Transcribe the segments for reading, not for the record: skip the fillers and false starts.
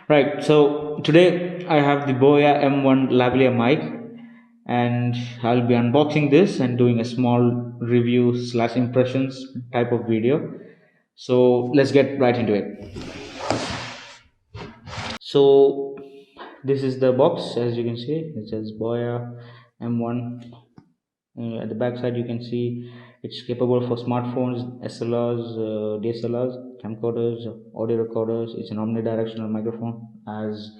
Right, so today I have the BOYA M1 lavalier mic, and I'll be unboxing this and doing a small review slash impressions type of video. So let's get right into it. So this is the box. As you can see, it says BOYA M1. At the back side you can see it's capable for smartphones, SLRs, DSLRs, camcorders, audio recorders. It's an omnidirectional microphone, as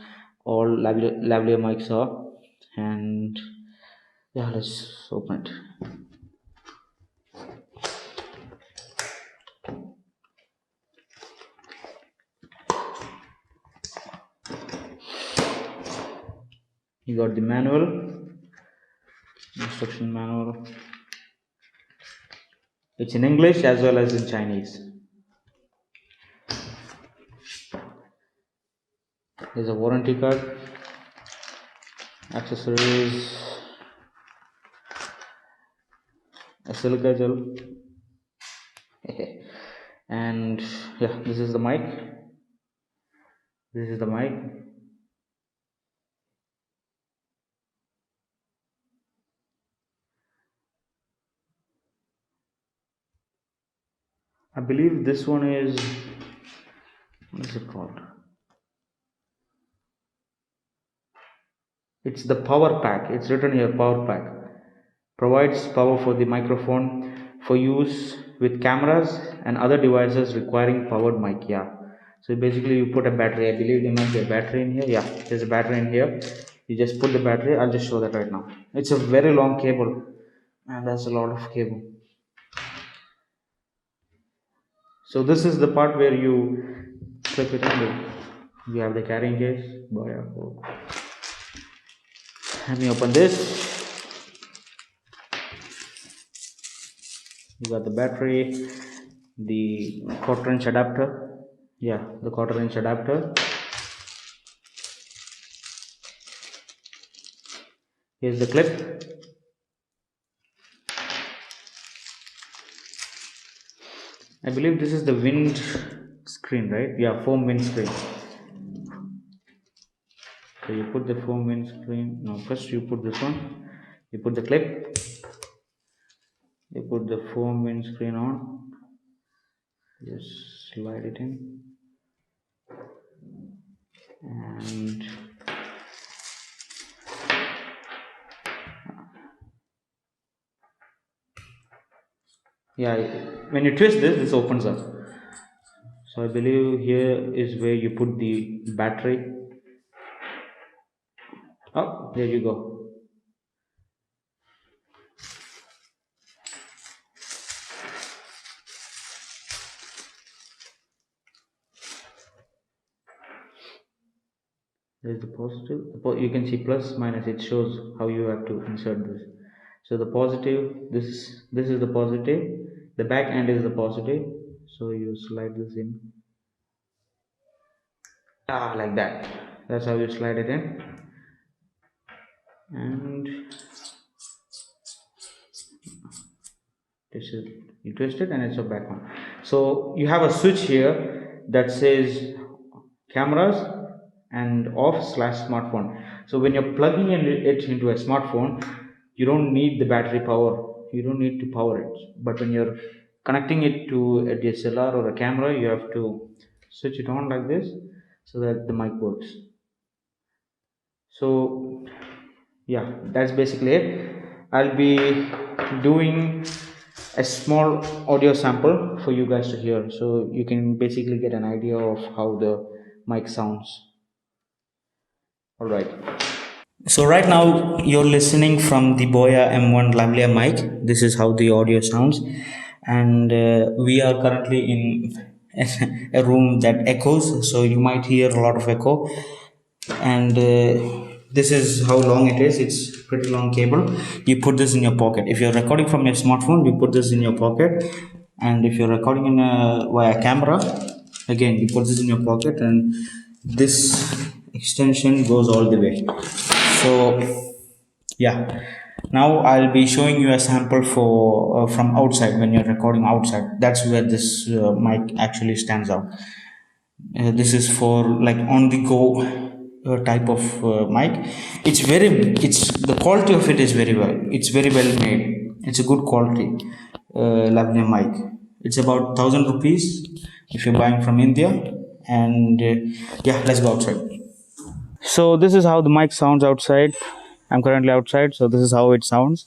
all lavalier mics are. And yeah, let's open it. You got the manual, instruction manual. It's in English as well as in Chinese. There's a warranty card, accessories, a silica gel, and yeah, this is the mic. This is the mic. I believe this one is, what is it called? It's the power pack. It's written here, power pack. Provides power for the microphone for use with cameras and other devices requiring powered mic. Yeah. So basically you put a battery. I believe there might be a battery in here. Yeah, there's a battery in here. You just put the battery. I'll just show that right now. It's a very long cable, and that's a lot of cable. So this is the part where you clip it in. You have the carrying case. Let me open this. You got the battery, the quarter-inch adapter. Yeah, the quarter-inch adapter. Here's the clip. I believe this is the wind screen, right? Yeah, foam wind screen. So you put the foam wind screen. No, first you put this one. You put the clip. You put the foam wind screen on. Just slide it in. And yeah, when you twist this opens up. So I believe here is where you put the battery. Oh, there you go. There's the positive. You can see plus minus. It shows how you have to insert this. So the positive, this is the positive. The back end is the positive. So you slide this in. Like that. That's how you slide it in. And this is, you twist it and it's a back on. So you have a switch here that says cameras and off/smartphone. So when you're plugging it into a smartphone, you don't need the battery power. You don't need to power it. But when you're connecting it to a DSLR or a camera, you have to switch it on like this so that the mic works. So yeah, that's basically it. I'll be doing a small audio sample for you guys to hear, so you can basically get an idea of how the mic sounds. All right. So right now you're listening from the BOYA M1 lavalier mic. This is how the audio sounds, and we are currently in a room that echoes, so you might hear a lot of echo. And this is how long it is. It's pretty long cable. You put this in your pocket. If you're recording from your smartphone, you put this in your pocket, and if you're recording in via camera, again you put this in your pocket, and this extension goes all the way. So yeah, now I'll be showing you a sample for from outside. When you're recording outside, that's where this mic actually stands out. This is for like on the go type of mic. It's the quality of it is very well, it's very well made, it's a good quality lavalier mic. It's about 1,000 rupees if you're buying from India. And yeah, let's go outside. So this is how the mic sounds outside. I'm currently outside, so this is how it sounds.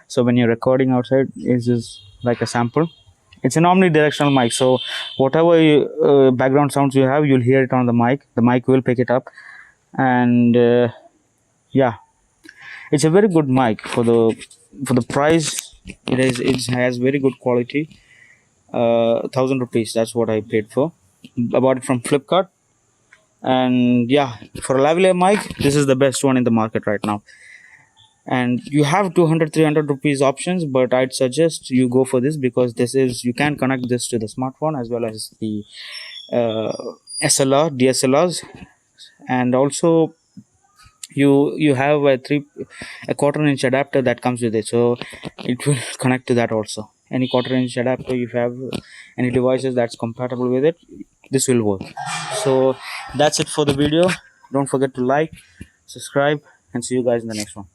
So when you're recording outside, is this like a sample? It's an omnidirectional mic, so whatever background sounds you have, you'll hear it on the mic. The mic will pick it up, and yeah, it's a very good mic for the price. It has very good quality. 1,000 rupees. That's what I paid for. I bought it from Flipkart. And yeah, for a lavalier mic, this is the best one in the market right now. And you have 200 300 rupees options, but I'd suggest you go for this because this is, you can connect this to the smartphone as well as the uh, SLR DSLRs. And also you have a quarter inch adapter that comes with it, so it will connect to that also. Any quarter inch adapter, if you have any devices that's compatible with it, this will work. So that's it for the video. Don't forget to like, subscribe, and see you guys in the next one.